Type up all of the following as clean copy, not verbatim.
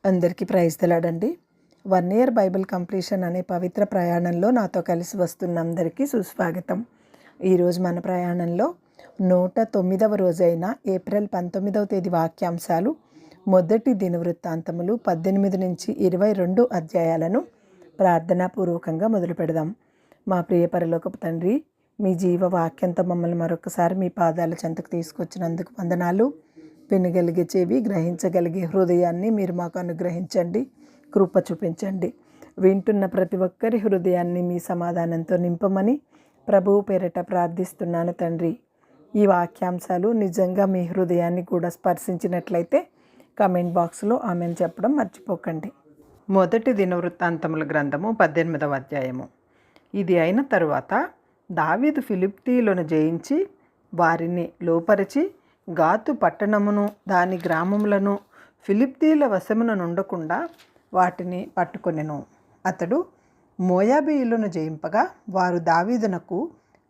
అందరికీ praise తెలాడండి. 1 year Bible completion అనే పవిత్ర ప్రయాణంలో నాతో కలిసి వస్తున్న అందరికీ సుస్వాగతం. ఈరోజు మన ప్రయాణంలో 109వ రోజైన ఏప్రిల్ 19వ తేదీ వాక్యాంశాలు మొదటి దినవృత్తాంతములు 18 నుంచి 22 అధ్యాయాలను ప్రార్థనాపూర్వకంగా మొదలు పెడదాం. మా ప్రియ పరలోకపు తండ్రి, మీ జీవ వాక్యంతో మమ్మల్ని మరొకసారి మీ పాదాల చెంతకు తీసుకొచ్చినందుకు వందనాలు. వినగలిగే చెవి, గ్రహించగలిగే హృదయాన్ని మీరు మాకు అనుగ్రహించండి, కృప చూపించండి. వింటున్న ప్రతి ఒక్కరి హృదయాన్ని మీ సమాధానంతో నింపమని ప్రభువు పేరిట ప్రార్థిస్తున్నాను తండ్రి. ఈ వాక్యాంశాలు నిజంగా మీ హృదయాన్ని కూడా స్పర్శించినట్లయితే కామెంట్ బాక్స్లో ఆమెను చెప్పడం మర్చిపోకండి. మొదటి దినవృత్తాంతముల గ్రంథము 18వ అధ్యాయము. ఇది అయిన తరువాత దావీదు ఫిలిష్తీయులను జయించి వారిని లోపరిచి గాతు పట్టణమును దాని గ్రామములను ఫిలిష్తీయుల వశమున నుండకుండా వాటిని పట్టుకొనెను. అతడు మోయాబీయులను జయింపగా వారు దావీదునకు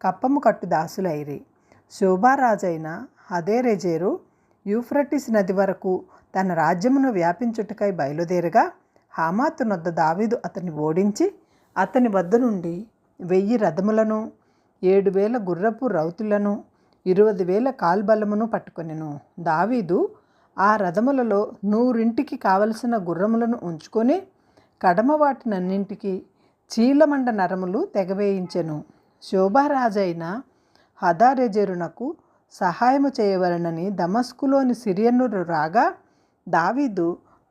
కప్పము కట్టు దాసులైరి. శోభారాజైన హదేరెజెరు యూఫ్రటీస్ నది వరకు తన రాజ్యమును వ్యాపించుటకై బయలుదేరగా హమాతు నొద్ద దావీదు అతన్ని ఓడించి అతని వద్ద నుండి 1000 రథములను 7,000 గుర్రపు రౌతులను 20,000 కాల్బలమును పట్టుకొనెను. దావీదు ఆ రథములలో 100ంటికి కావలసిన గుర్రములను ఉంచుకొని కడమ వాటినన్నింటికి చీలమండ నరములు తెగవేయించెను. శోభారాజైన హదారెజెరునకు సహాయము చేయవలనని దమస్కులోని సిరియనులు రాగా దావీదు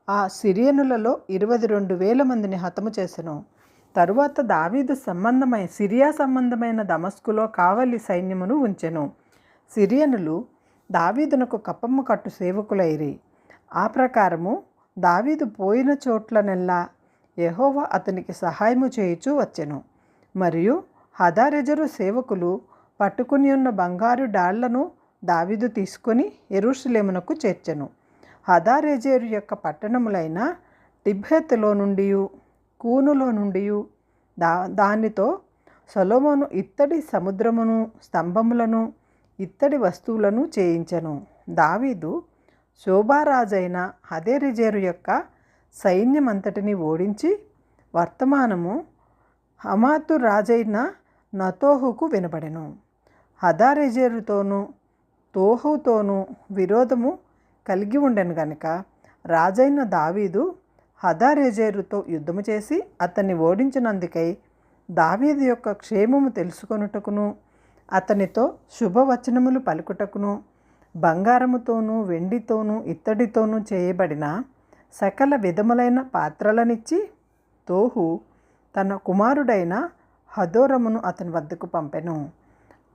ఆ సిరియనులలో 22,000 మందిని హతము చేసెను. తరువాత దావీదు సిరియా సంబంధమైన దమస్కులో కావలి సైన్యమును ఉంచెను. సిరియనులు దావీదునకు కప్పము కట్టు సేవకులైరి. ఆ ప్రకారము దావీదు పోయిన చోట్లనెల్లా యెహోవా అతనికి సహాయము చేయుచూ వచ్చెను. మరియు హదారెజరు సేవకులు పట్టుకుని ఉన్న బంగారు డాళ్లను దావీదు తీసుకొని యెరూషలేమునకు చేర్చెను. హదారెజెరు యొక్క పట్టణములైన తిబ్హెతులో నుండి కూనులో నుండి దానితో సొలొమోను ఇత్తడి సముద్రమును స్తంభములను ఇత్తడి వస్తువులను చేయించెను. దావీదు శోభారాజైన హదేరెజెరు యొక్క సైన్యమంతటిని ఓడించి వర్తమానము హమాతు రాజైన నతోహుకు వినబడెను. హదారెజెరుతోనూ తోహుతోనూ విరోధము కలిగి ఉండెను గనుక రాజైన దావీదు హదారెజెరుతో యుద్ధము చేసి అతన్ని ఓడించినందుకై దావీదు యొక్క క్షేమము తెలుసుకొనుటకును అతనితో శుభవచనములు పలుకుటకును బంగారముతోనూ వెండితోనూ ఇత్తడితోనూ చేయబడిన సకల విధములైన పాత్రలనిచ్చి తోహు తన కుమారుడైన హదోరమును అతని వద్దకు పంపెను.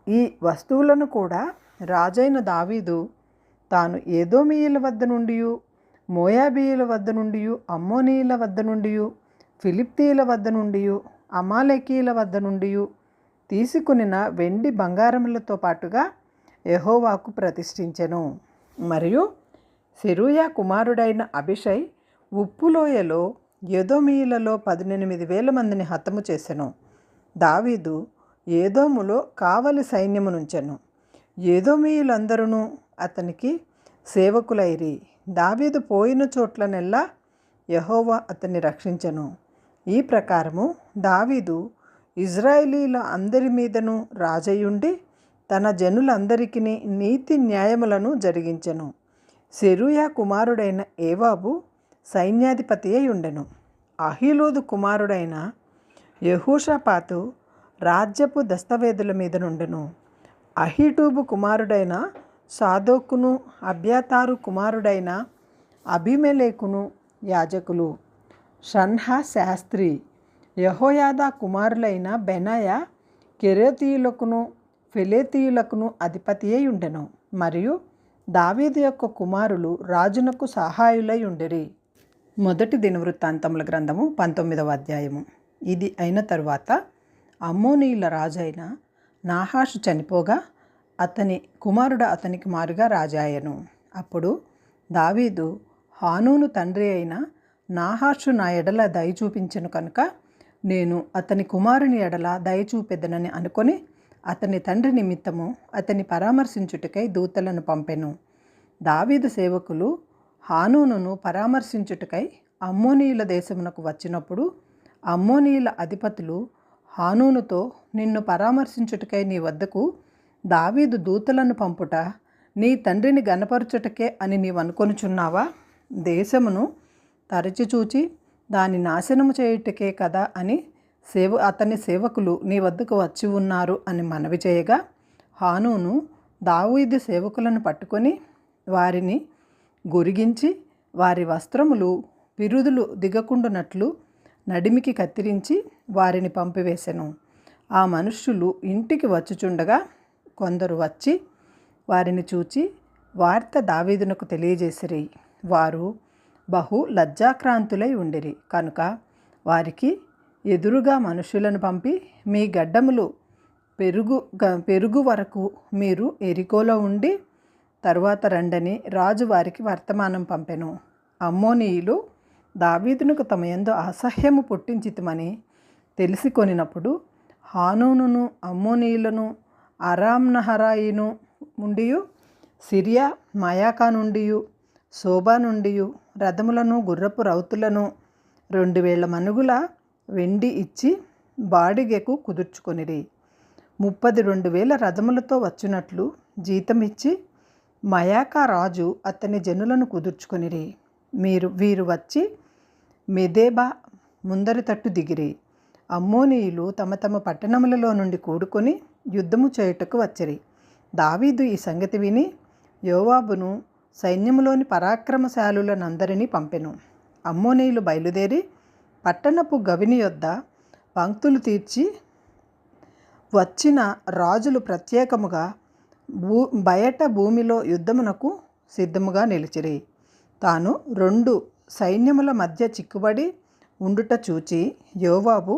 ఈ వస్తువులను కూడా రాజైన దావీదు తాను ఏదోమీయుల వద్ద నుండి, మోయాబీయుల వద్ద నుండి, అమ్మోనీయుల వద్ద నుండి, ఫిలిష్తీయుల వద్ద నుండి, అమాలేకీయుల వద్ద నుండి తీసుకునిన వెండి బంగారములతో పాటుగా యెహోవాకు ప్రతిష్ఠించెను. మరియు సెరూయా కుమారుడైన అబిషై ఉప్పులోయలో ఏదోమీయులలో 18,000 మందిని హతము చేసెను. దావీదు ఏదోములో కావలి సైన్యమునుంచెను. ఏదోమీయులందరూ అతనికి సేవకులైరి. దావీదు పోయిన చోట్లనెల్లా యెహోవా అతన్ని రక్షించెను. ఈ ప్రకారము దావీదు ఇజ్రాయేలీల అందరి మీదను రాజయుండి తన జనులందరికీ నీతి న్యాయములను జరిగించెను. సెరూయా కుమారుడైన ఏవాబు సైన్యాధిపతి అయి ఉండెను. అహీలూదు కుమారుడైన యెహోషాపాతు రాజ్యపు దస్తవేదుల మీద నుండెను. అహీటూబు కుమారుడైన సాదోకును అబ్యాతారు కుమారుడైన అబీమెలెకును యాజకులు. షన్హా శాస్త్రి, యెహోయాదా కుమారులైన బెనాయా కెరేతీయులకును ఫెలేతీయులకును అధిపతి అయి ఉండెను. మరియు దావీదు యొక్క కుమారులు రాజునకు సహాయులై ఉండిరి. మొదటి దినవృత్తాంతముల గ్రంథము 19వ అధ్యాయము. ఇది అయిన తరువాత అమ్మోనీయుల రాజైన నాహాషు చనిపోగా అతని కుమారుడు అతనికి మారుగా రాజాయను. అప్పుడు దావీదు హానూను తండ్రి అయిన నాహాషు నా ఎడల దయ చూపించెను కనుక నేను అతని కుమారుని ఎడల దయ చూపెదనని అనుకొని అతని తండ్రి నిమిత్తము అతని పరామర్శించుటకై దూతలను పంపెను. దావీదు సేవకులు హానూనును పరామర్శించుటకై అమ్మోనీయుల దేశమునకు వచ్చినప్పుడు అమ్మోనీయుల అధిపతులు హానూనుతో, నిన్ను పరామర్శించుటకై నీ వద్దకు దావీదు దూతలను పంపుట నీ తండ్రిని గనపరచుటకే అని నీవనుకొనుచున్నావా? దేశమును తరచి చూచి దాని నాశనము చేయుటకే కదా అని అతని సేవకులు నీ వద్దకు వచ్చి ఉన్నారు అని మనవి చేయగా, హానూను దావీదు సేవకులను పట్టుకొని వారిని గొరిగించి వారి వస్త్రములు పిరుదులు దిగకుండునట్లు నడిమికి కత్తిరించి వారిని పంపివేశెను. ఆ మనుష్యులు ఇంటికి వచ్చుచుండగా కొందరు వచ్చి వారిని చూచి వార్త దావీదునకు తెలియజేసిరి. వారు బహు లజ్జాక్రాంతులై ఉండిరి కనుక వారికి ఎదురుగా మనుషులను పంపి, మీ గడ్డములు పెరుగు వరకు మీరు ఎరికోలో ఉండి తరువాత రండని రాజు వారికి వర్తమానం పంపెను. అమ్మోనీయులు దావీదునకు తమ యందు అసహ్యము పుట్టించితిమని తెలిసి కొనినప్పుడు హానూనును అమ్మోనీయులను అరామ్నహరాయిను నుండి సిరియా మయాకా నుండి శోభా నుండి రథములను గుర్రపు రౌతులను 2000 మనుగుల వెండి ఇచ్చి బాడిగకు కుదుర్చుకొనిరి. 32,000 రథములతో వచ్చినట్లు జీతమిచ్చి మయాకా రాజు అతని జనులను కుదుర్చుకొనిరి. వీరు వచ్చి మెదేబా ముందరి తట్టు దిగిరి. అమ్మోనీయులు తమ తమ పట్టణములలో నుండి కూడుకొని యుద్ధము చేయుటకు వచ్చిరి. దావీదు ఈ సంగతి విని యోవాబును సైన్యములోని పరాక్రమశాలులనందరినీ పంపెను. అమ్మోనీయులు బయలుదేరి పట్టణపు గవిని యొద్ద పంక్తులు తీర్చి వచ్చిన రాజులు ప్రత్యేకముగా బయట భూమిలో యుద్ధమునకు సిద్ధముగా నిలిచిరి. తాను 2 సైన్యముల మధ్య చిక్కుబడి ఉండుట చూచి యోవాబు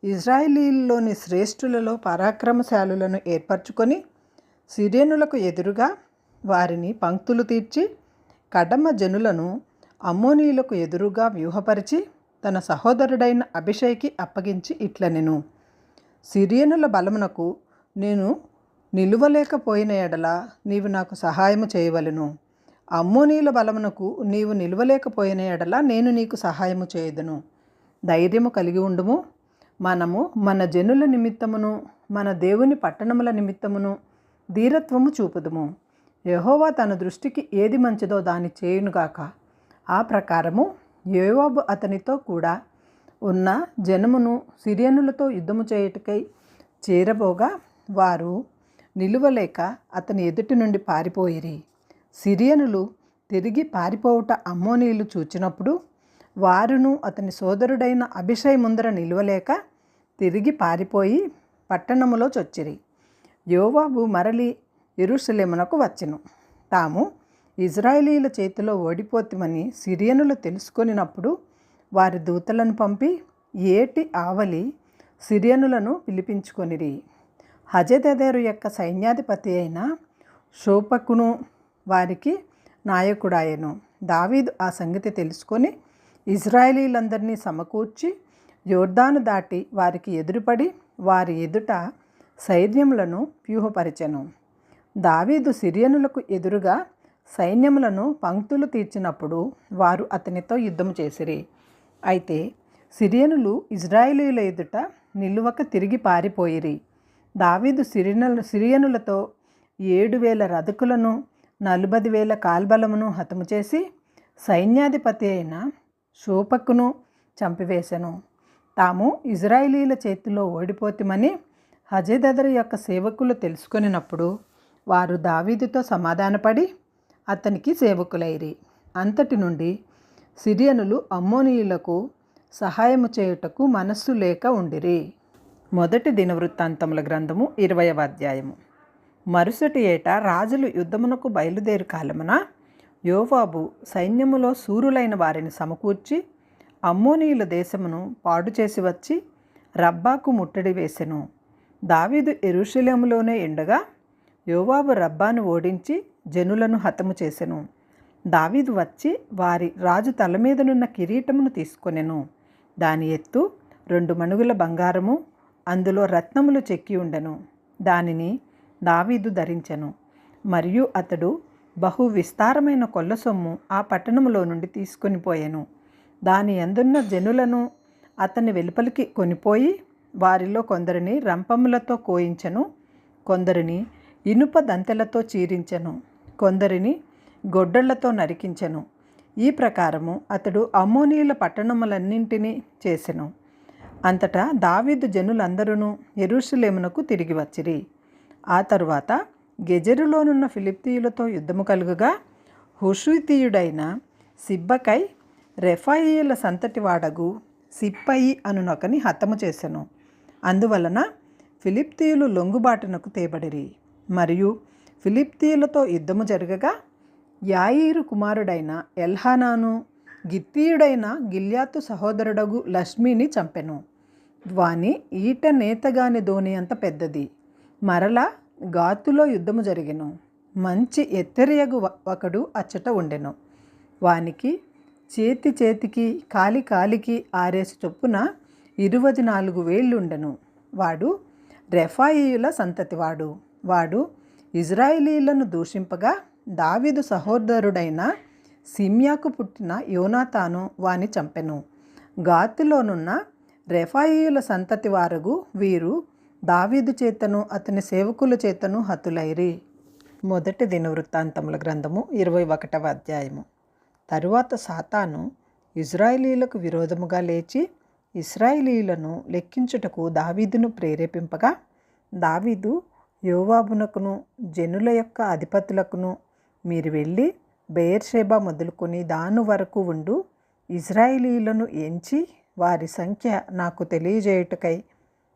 ఇజ్రాయేలీలోని శ్రేష్ఠులలో పరాక్రమశాలులను ఏర్పరచుకొని సిరియనులకు ఎదురుగా వారిని పంక్తులు తీర్చి కడమ జనులను అమ్మోనీయులకు ఎదురుగా వ్యూహపరిచి తన సహోదరుడైన అభిషైకి అప్పగించి ఇట్లనెను, సిరియనుల బలమునకు నేను నిలువలేకపోయిన ఎడల నీవు నాకు సహాయము చేయవలెను. అమ్మోనీయుల బలమునకు నీవు నిలువలేకపోయిన ఎడల నేను నీకు సహాయము చేయదును. ధైర్యము కలిగి ఉండుము. మనము మన జనుల నిమిత్తమును మన దేవుని పట్టణముల నిమిత్తమును ధీరత్వము చూపుదుము. యెహోవా తన దృష్టికి ఏది మంచిదో దాన్ని చేయునుగాక. ఆ ప్రకారము యోవాబు అతనితో కూడా ఉన్న జనమును సిరియనులతో యుద్ధము చేయుటకై చేరబోగా వారు నిలువలేక అతని ఎదుటి నుండి పారిపోయిరి. సిరియనులు తిరిగి పారిపోవుట అమ్మోనీయులు చూచినప్పుడు వారును అతని సోదరుడైన అభిషై ముందర నిలువలేక తిరిగి పారిపోయి పట్టణములో చొచ్చిరి. యోవాబు మరలి యెరూషలేమునకు వచ్చెను. తాము ఇజ్రాయేలీల చేతిలో ఓడిపోతుమని సిరియనులు తెలుసుకొనినప్పుడు వారి దూతలను పంపి ఏటి ఆవలి సిరియనులను పిలిపించుకొనిరి. హజెదెదెరు యొక్క సైన్యాధిపతి అయిన షోపకును వారికి నాయకుడాయెను. దావీదు ఆ సంగతి తెలుసుకొని ఇజ్రాయేలీలందరినీ సమకూర్చి యోర్దాను దాటి వారికి ఎదురుపడి వారి ఎదుట సైన్యములను వ్యూహపరిచెను. దావీదు సిరియనులకు ఎదురుగా సైన్యములను పంక్తులు తీర్చినప్పుడు వారు అతనితో యుద్ధము చేసిరి. అయితే సిరియనులు ఇజ్రాయేలీల ఎదుట నిలువక తిరిగి పారిపోయిరి. దావీదు సిరియనులతో 7,000 రథకులను 40,000 కాల్బలమును హతము చేసి సైన్యాధిపతి అయిన షోపకును చంపివేశెను. తాము ఇజ్రాయేలీల చేతిలో ఓడిపోతుమని హజెదెదెరు యొక్క సేవకులు తెలుసుకొనినప్పుడు వారు దావీదుతో సమాధానపడి అతనికి సేవకులైరి. అంతటి నుండి సిరియనులు అమ్మోనీయులకు సహాయము చేయుటకు మనస్సు లేక ఉండిరి. మొదటి దినవృత్తాంతముల గ్రంథము 20వ అధ్యాయము. మరుసటి ఏట రాజులు యుద్ధమునకు బయలుదేరు కాలమున యోవాబు సైన్యములో శూరులైన వారిని సమకూర్చి అమ్మోనీయుల దేశమును పాడు చేసి వచ్చి రబ్బాకు ముట్టడి వేసెను. దావీదు యెరూషలేములోనే ఉండగా యోవాబు రబ్బాను ఓడించి జనులను హతము చేసెను. దావీదు వచ్చి వారి రాజు తల మీదనున్న కిరీటమును తీసుకొనెను. దాని ఎత్తు 2 మణుగుల బంగారము, అందులో రత్నములు చెక్కి ఉండెను. దానిని దావీదు ధరించెను. మరియు అతడు బహు విస్తారమైన కొల్ల సొమ్ము ఆ పట్టణములో నుండి తీసుకొని పోయెను. దాని యందున్న జనులను అతని వెలుపలికి కొనిపోయి వారిలో కొందరిని రంపములతో కోయించెను, కొందరిని ఇనుప దంతెలతో చీరించెను, కొందరిని గొడ్డళ్లతో నరికించెను. ఈ ప్రకారము అతడు అమ్మోనీయుల పట్టణములన్నింటినీ చేసెను. అంతటా దావీదు జనులందరూ యెరూషలేమునకు తిరిగి వచ్చిరి. ఆ తరువాత గెజెరులోనున్న ఫిలిష్తీయులతో యుద్ధము కలుగగా హుషీతీయుడైన సిబ్బెకై రెఫాయీయుల సంతటి వాడగు సిప్పయి అనునొకని హతము చేసెను. అందువలన ఫిలిష్తీయులు లొంగుబాటునకు తేబడిరి. మరియు ఫిలిష్తీయులతో యుద్ధము జరగగా యాయీరు కుమారుడైన ఎల్హానాను గిత్తీయుడైన గిల్యాతు సహోదరుడగు లష్మీని చంపెను. వాని ఈట నేతగాని ధోని అంత పెద్దది. మరలా గాతులో యుద్ధము జరిగెను. మంచి ఎత్తెరియగు ఒకడు అచ్చట ఉండెను. వానికి చేతి చేతికి కాలి కాలికి 6 చొప్పున 24 వేళ్ళుండెను. వాడు రెఫాయీయుల సంతతివాడు. వాడు ఇజ్రాయేలీలను దూషింపగా దావీదు సహోదరుడైన సిమ్యాకు పుట్టిన యోనాతాను వాని చంపెను. గాతులోనున్న రెఫాయీయుల సంతతి వారగు వీరు దావీదు చేతను అతని సేవకుల చేతను హతులైరి. మొదటి దినవృత్తాంతముల గ్రంథము 21వ అధ్యాయము. తరువాత సాతాను ఇజ్రాయేలీలకు విరోధముగా లేచి ఇశ్రాయేలీయులను లెక్కించుటకు దావీదును ప్రేరేపింపగా దావీదు యోవాబునకును జనుల యొక్క అధిపతులకును, మీరు వెళ్ళి బెయేర్షెబా మొదలుకొని దాను వరకు ఉండు ఇజ్రాయేలీయులను ఎంచి వారి సంఖ్య నాకు తెలియజేయుటకై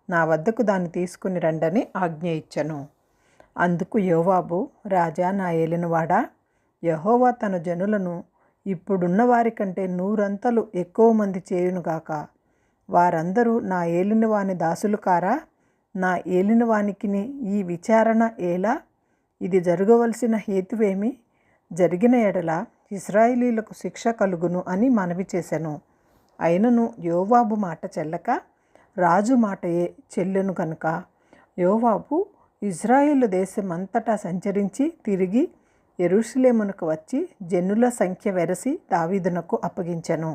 నా వద్దకు దాన్ని తీసుకుని రండని ఆజ్ఞ ఇచ్చెను. అందుకు యోవాబు, రాజా నా ఏలినవాడా, యెహోవా తన జనులను ఇప్పుడున్న వారి కంటే 100 అంతలు ఎక్కువ మంది చేయునుగాక. వారందరూ నా ఏలినవాని దాసులు కారా? నా ఏలినవానికిని ఈ విచారణ ఏలా? ఇది జరగవలసిన హేతువేమి? జరిగిన ఎడల ఇశ్రాయేలీయులకు శిక్ష కలుగును అని మనవి చేసెను. అయినను యోవాబు మాట చెల్లక రాజు మాటయే చెల్లెను కనుక యోవాబు ఇజ్రాయేలు దేశమంతటా సంచరించి తిరిగి యెరూషలేమునకు వచ్చి జనుల సంఖ్య వెరసి దావీదునకు అప్పగించెను.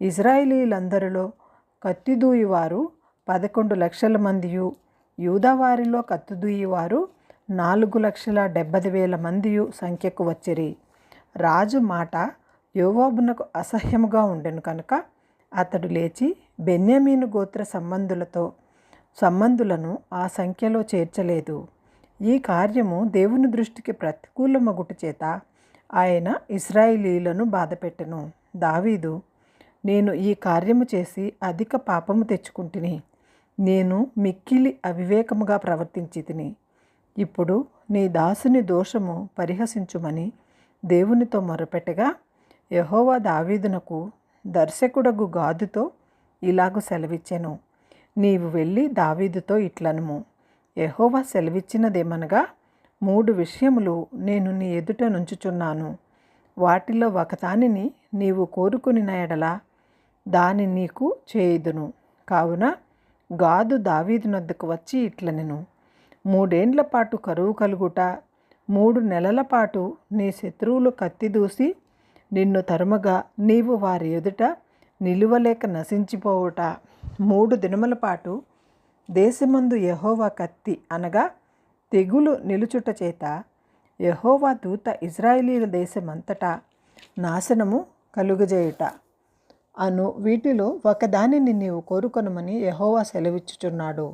ఇజ్రాయేలీయులందరిలో కత్తిదూయువారు 11 లక్షల మందియు, యూదావారిలో కత్తిదూయువారు 4,70,000 మందియు సంఖ్యకు వచ్చిరి. రాజు మాట యోవాబునకు అసహ్యముగా ఉండెను కనుక అతడు లేచి బెన్యామీను గోత్ర సంబంధులను ఆ సంఖ్యలో చేర్చలేదు. ఈ కార్యము దేవుని దృష్టికి ప్రతికూలమగుట చేత ఆయన ఇశ్రాయేలీయులను బాధపెట్టెను. దావీదు, నేను ఈ కార్యము చేసి అధిక పాపము తెచ్చుకుంటుని, నేను మిక్కిలి అవివేకముగా ప్రవర్తించితిని. ఇప్పుడు నీ దాసుని దోషము పరిహసించుమని దేవునితో మొరపెట్టగా యెహోవా దావీదునకు దర్శకుడగు గాదుతో ఇలాగు సెలవిచ్చెను. నీవు వెళ్ళి దావీదుతో ఇట్లనుము, యెహోవా సెలవిచ్చినదేమనగా, 3 విషయములు నేను నీ ఎదుట నుంచుచున్నాను. వాటిలో ఒకదానిని నీవు కోరుకుని ఎడల దాని నీకు చేయుదును. కావున గాదు దావీదునొద్దకు వచ్చి ఇట్లనెను, 3 ఏండ్ల పాటు కరువు కలుగుట, 3 నెలల పాటు నీ శత్రువులు కత్తిదూసి నిన్ను తరుమగా నీవు వారి ఎదుట నిలువలేక నశించిపోవుట, 3 దినముల పాటు దేశమందు యెహోవా కత్తి అనగా తెగులు నిలుచుట చేత యెహోవా దూత ఇజ్రాయేలీల దేశమంతటా నాశనము కలుగజేయుట అను వీటిలో ఒకదానిని నీవు కోరుకొనమని యెహోవా సెలవిచ్చుచున్నాడు.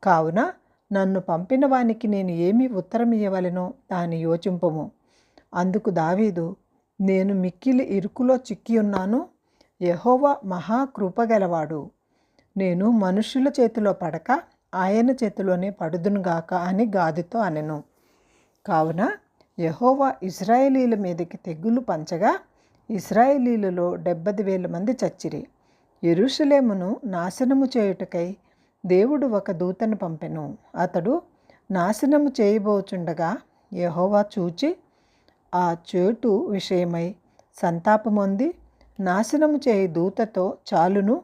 కావున నన్ను పంపిన వానికి నేను ఏమి ఉత్తరమియ్యవలెనో దాన్ని యోచింపుము. అందుకు దావీదు, నేను మిక్కిలి ఇరుకులో చిక్కియున్నాను. యెహోవా మహాకృపగలవాడు. నేను మనుష్యుల చేతిలో పడక ఆయన చేతిలోనే పడుదునుగాక అని గాదుతో అనెను. కావున యెహోవా ఇశ్రాయేలీల మీదకి తెగులు పంచగా ఇశ్రాయేలీలలో 70,000 మంది చచ్చిరి. యెరూషలేమును నాశనము చేయుటకై దేవుడు ఒక దూతను పంపెను. అతడు నాశనము చేయబోచుండగా యెహోవా చూచి ఆ చోటు విషయమై సంతాపమొంది నాశనము చేయి దూతతో, చాలును,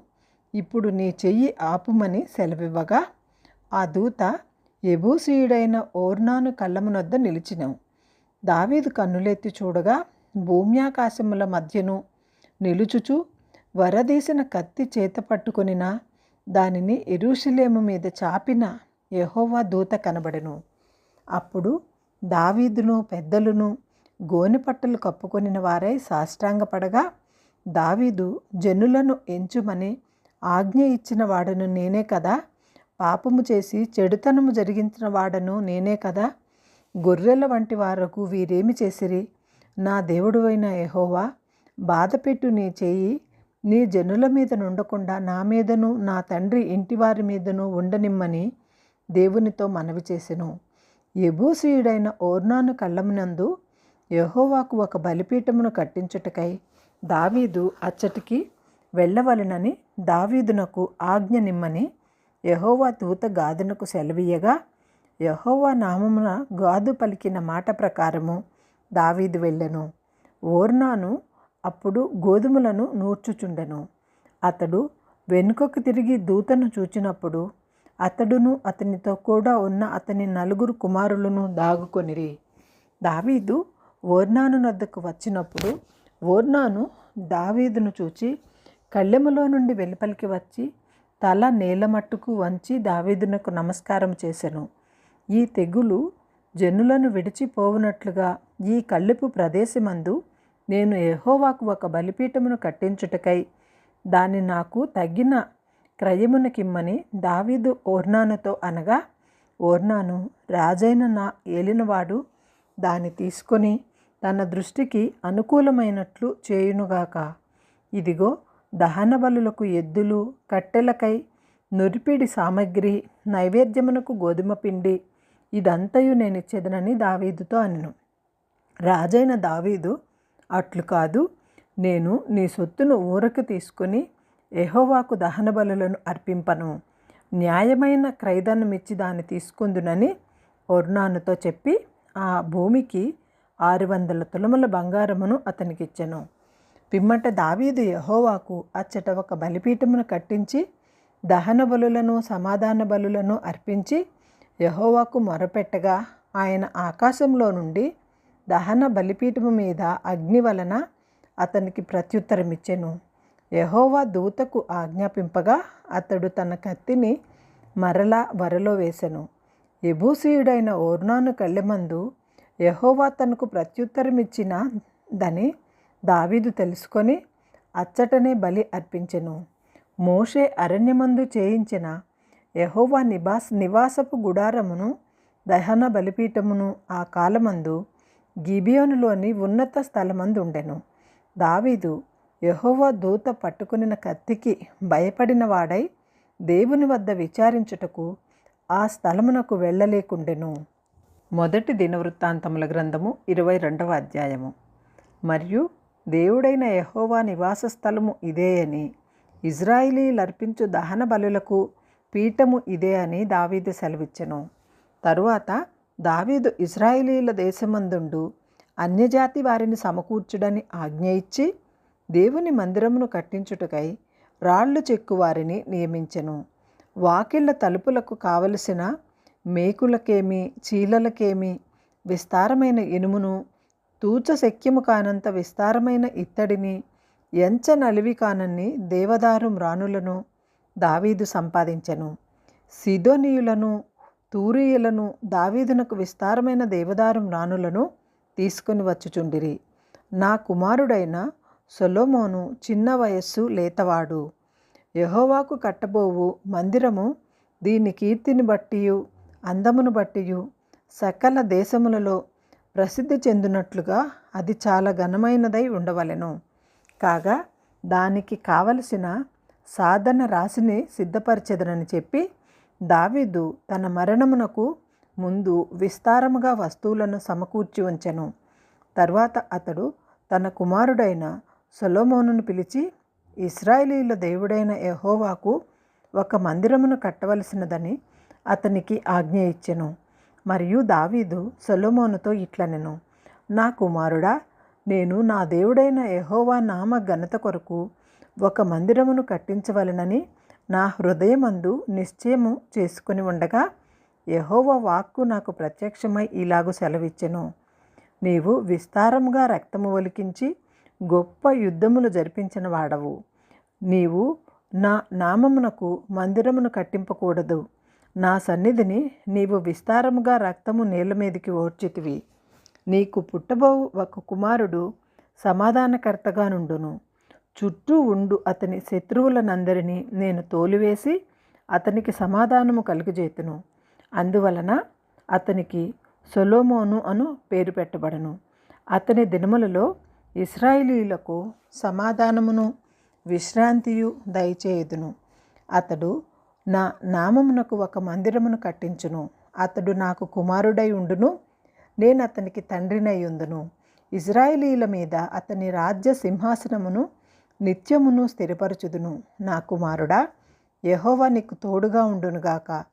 ఇప్పుడు నీ చెయ్యి ఆపుమని సెలవివ్వగా ఆ దూత యెబూసీయుడైన ఓర్నాను కళ్ళమునొద్ద నిలిచెను. దావీదు కన్నులెత్తి చూడగా భూమ్యాకాశముల మధ్యను నిలుచుచు వరదీసిన కత్తి చేత పట్టుకొనిన దానిని యెరూషలేము మీద చాపిన యెహోవా దూత కనబడెను. అప్పుడు దావీదును పెద్దలును గోనెపట్టలు కప్పుకొనిన వారై సాష్టాంగపడగా, దావీదు జనులను ఎంచుమని ఆజ్ఞ ఇచ్చిన వాడను నేనే కదా, పాపము చేసి చెడుతనము జరిగించిన వాడను నేనే కదా, గొర్రెల వంటి వారకు వీరేమి చేసిరి? నా దేవుడవైన యెహోవా, బాధపెట్టు నీ చేయి నీ జనుల మీద నుండకుండా నా మీదను నా తండ్రి ఇంటివారి మీదను ఉండనిమ్మని దేవునితో మనవి చేసెను. యెబూసీయుడైన ఒర్నాను కళ్ళమునందు యెహోవాకు ఒక బలిపీఠమును కట్టించుటకై దావీదు అచ్చటికి వెళ్ళవలెనని దావీదునకు ఆజ్ఞ నిమ్మని యెహోవా దూత గాదునకు సెలవీయగా, యెహోవా నామమున గాదు పలికిన మాట ప్రకారము దావీదు వెళ్ళెను. ఒర్నాను అప్పుడు గోధుమలను నూర్చుచుండెను. అతడు వెనుకకు తిరిగి దూతను చూచినప్పుడు అతడును అతనితో కూడా ఉన్న అతని 4 కుమారులను దాగుకొనిరి. దావీదు ఒర్నాను వద్దకు వచ్చినప్పుడు ఒర్నాను దావీదును చూచి కళ్ళెములో నుండి వెలుపలికి వచ్చి తల నేల మట్టుకు వంచి దావీదునకు నమస్కారం చేసెను. ఈ తెగులు జనులను విడిచిపోవునట్లుగా ఈ కళ్ళెపు ప్రదేశమందు నేను యెహోవాకు ఒక బలిపీఠమును కట్టించుటకై దాన్ని నాకు తగ్గిన క్రయమునకిమ్మని దావీదు ఒర్నానుతో అనగా, ఒర్నాను రాజైన నా ఏలినవాడు దాన్ని తీసుకొని తన దృష్టికి అనుకూలమైనట్లు చేయునుగాక. ఇదిగో, దహన బలులకు ఎద్దులు, కట్టెలకై నురిపిడి సామగ్రి, నైవేద్యమునకు గోధుమ పిండి ఇదంతయు నేనిచ్చేదనని దావీదుతో అనెను. రాజైన దావీదు, అట్లు కాదు, నేను నీ సొత్తును ఊరకు తీసుకొని యెహోవాకు దహన బలులను అర్పింపను, న్యాయమైన క్రయధనమిచ్చి దాన్ని తీసుకుందునని ఒర్నానుతో చెప్పి ఆ భూమికి 600 తులముల బంగారమును అతనికిచ్చెను. పిమ్మట దావీదు యెహోవాకు అచ్చట ఒక బలిపీఠమును కట్టించి దహన బలులను సమాధాన బలులను అర్పించి యెహోవాకు మొరపెట్టగా, ఆయన ఆకాశంలో నుండి దహన బలిపీఠము మీద అగ్ని వలన అతనికి ప్రత్యుత్తరమిచ్చెను. యెహోవా దూతకు ఆజ్ఞాపింపగా అతడు తన కత్తిని మరలా వరలో వేసెను. యెబూసీయుడైన ఒర్నాను కళ్ళెమందు యెహోవా తనకు ప్రత్యుత్తరమిచ్చిన దని దావీదు తెలుసుకొని అచ్చటనే బలి అర్పించెను. మోషే అరణ్యమందు చేయించిన యెహోవా నివాసపు గుడారమును దహన బలిపీఠమును ఆ కాలమందు గిబియోనులోని ఉన్నత స్థలమందుండెను. దావీదు యెహోవా దూత పట్టుకొనిన కత్తికి భయపడిన వాడై దేవుని వద్ద విచారించుటకు ఆ స్థలమునకు వెళ్ళలేకుండెను. మొదటి దినవృత్తాంతముల గ్రంథము 22వ అధ్యాయము. మరియు దేవుడైన యెహోవా నివాస స్థలము ఇదే అని, ఇజ్రాయేలీలర్పించు దహన బలులకు పీఠము ఇదే అని దావీదు సెలవిచ్చెను. తరువాత దావీదు ఇజ్రాయేలీల దేశమందుండు అన్యజాతి వారిని సమకూర్చుడని ఆజ్ఞ ఇచ్చి దేవుని మందిరమును కట్టించుటకై రాళ్ళు చెక్కువారిని నియమించెను. వాకిళ్ల తలుపులకు కావలసిన మేకులకేమి చీలలకేమి విస్తారమైన ఇనుమును, తూచ శక్యము కానంత విస్తారమైన ఇత్తడిని, ఎంచ నలివి కానన్ని దేవదారు మ్రానులను దావీదు సంపాదించెను. సిదోనీయులను తూరీయులను దావీదునకు విస్తారమైన దేవదారు మ్రానులను తీసుకొని వచ్చుచుండిరి. నా కుమారుడైన సొలొమోను చిన్న వయస్సు లేతవాడు. యెహోవాకు కట్టబోవు మందిరము దీని కీర్తిని బట్టియు అందమును బట్టియు సకల దేశములలో ప్రసిద్ధి చెందినట్లుగా అది చాలా ఘనమైనదై ఉండవలెను. కాగా దానికి కావలసిన సాధన రాశిని సిద్ధపరచెదనని చెప్పి దావీదు తన మరణమునకు ముందు విస్తారముగా వస్తువులను సమకూర్చి ఉంచెను. తర్వాత అతడు తన కుమారుడైన సొలొమోనును పిలిచి, ఇశ్రాయేలీయుల దేవుడైన యెహోవాకు ఒక మందిరమును కట్టవలసినదని అతనికి ఆజ్ఞ ఇచ్చెను. మరియు దావీదు సొలొమోనుతో ఇట్లనెను, నా కుమారుడా, నేను నా దేవుడైన యెహోవా నామ ఘనత కొరకు ఒక మందిరమును కట్టించవలెనని నా హృదయమందు నిశ్చయము చేసుకొని ఉండగా యెహోవా వాక్కు నాకు ప్రత్యక్షమై ఇలాగు సెలవిచ్చెను, నీవు విస్తారముగా రక్తము ఒలికించి గొప్ప యుద్ధములు జరిపించిన వాడవు. నీవు నా నామమునకు మందిరమును కట్టింపకూడదు. నా సన్నిధిని నీవు విస్తారముగా రక్తము నీళ్ళ మీదకి ఓడ్చితివి. నీకు పుట్టబోవు ఒక కుమారుడు సమాధానకర్తగా నుండును. చుట్టూ ఉండు అతని శత్రువులనందరినీ నేను తోలివేసి అతనికి సమాధానము కలుగజేతును. అందువలన అతనికి సొలొమోను అను పేరు పెట్టబడను. అతని దినములలో ఇశ్రాయేలీయులకు సమాధానమును విశ్రాంతియు దయచేయుదును. అతడు నా నామమునకు ఒక మందిరమును కట్టించును. అతడు నాకు కుమారుడై ఉండును. నేను అతనికి తండ్రినై ఉందును. ఇశ్రాయేలీయుల మీద అతని రాజ్య సింహాసనమును నిత్యమును స్థిరపరచుదును. నా కుమారుడా, యెహోవా నీకు తోడుగా ఉండునుగాక.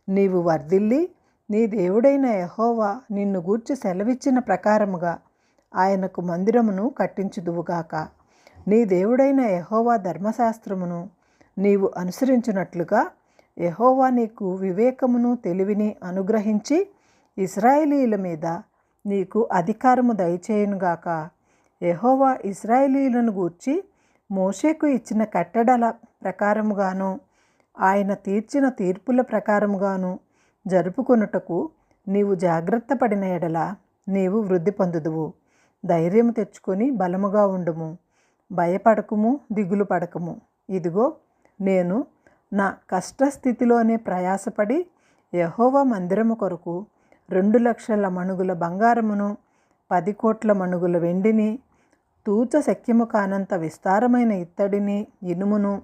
నీవు వర్ధిల్లి నీ దేవుడైన యెహోవా నిన్ను గూర్చి సెలవిచ్చిన ప్రకారముగా ఆయనకు మందిరమును కట్టించుదువుగాక. నీ దేవుడైన యెహోవా ధర్మశాస్త్రమును నీవు అనుసరించున్నట్లుగా యెహోవా నీకు వివేకమును తెలివిని అనుగ్రహించి ఇశ్రాయేలీయుల మీద నీకు అధికారము దయచేయునుగాక. యెహోవా ఇశ్రాయేలీయులను గూర్చి మోషేకు ఇచ్చిన కట్టడల ప్రకారముగాను ఆయన తీర్చిన తీర్పుల ప్రకారముగాను జరుపుకొనుటకు నీవు జాగ్రత్త పడిన ఎడల నీవు వృద్ధి పొందుదువు. ధైర్యము తెచ్చుకొని బలముగా ఉండుము. భయపడకుము, దిగులు పడకము. ఇదిగో, నేను నా కష్టస్థితిలోనే ప్రయాసపడి యెహోవా మందిరము కొరకు 2,00,000 మణుగుల బంగారమును 10 కోట్ల మణుగుల వెండిని తూచ శక్యము కానంత విస్తారమైన ఇత్తడిని ఇనుమును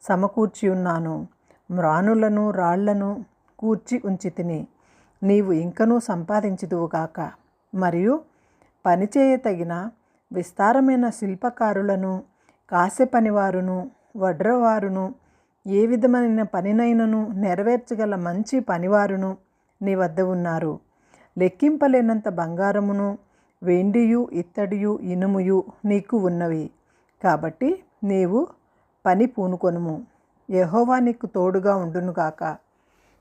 సమకూర్చి ఉన్నాను. మ్రానులను రాళ్లను కూర్చి ఉంచితిని. నీవు ఇంకనూ సంపాదించుదువుగాక. మరియు పనిచేయతగిన విస్తారమైన శిల్పకారులను, కాసె పనివారును, వడ్రవారును, ఏ విధమైన పనినైనను నెరవేర్చగల మంచి పనివారును నీ వద్ద ఉన్నారు. లెక్కింపలేనంత బంగారమును, వెండియు, ఇత్తడియు, ఇనుముయు నీకు ఉన్నవి. కాబట్టి నీవు పని పూనుకొనుము. యెహోవా నీకు తోడుగా ఉండునుగాక.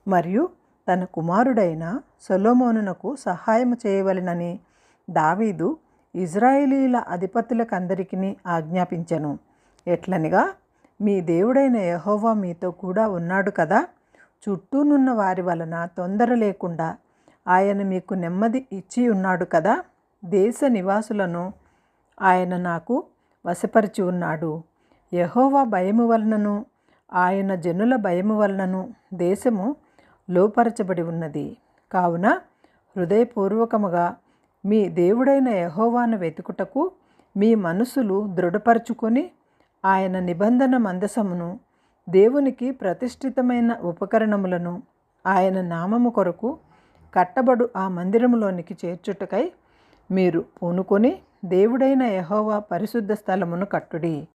మరియు తన కుమారుడైన సొలొమోనునకు సహాయము చేయవలెనని దావీదు ఇశ్రాయేలీయుల అధిపతులకందరికీ ఆజ్ఞాపించెను. ఎట్లనగా, మీ దేవుడైన యెహోవా మీతో కూడా ఉన్నాడు కదా. చుట్టూనున్న వారి వలన తొందర లేకుండా ఆయన మీకు నెమ్మది ఇచ్చి ఉన్నాడు కదా. దేశ నివాసులను ఆయన నాకు వశపరిచి ఉన్నాడు. యెహోవా భయము వలనను ఆయన జనుల భయము వలనను దేశము లోపరచబడి ఉన్నది. కావున హృదయపూర్వకముగా మీ దేవుడైన యెహోవాను వెతుకుటకు మీ మనసులు దృఢపరచుకొని ఆయన నిబంధన మందసమును, దేవునికి ప్రతిష్ఠితమైన ఉపకరణములను, ఆయన నామము కొరకు కట్టబడు ఆ మందిరములోనికి చేర్చుటకై మీరు పూనుకొని దేవుడైన యెహోవా పరిశుద్ధ స్థలమును కట్టుడి.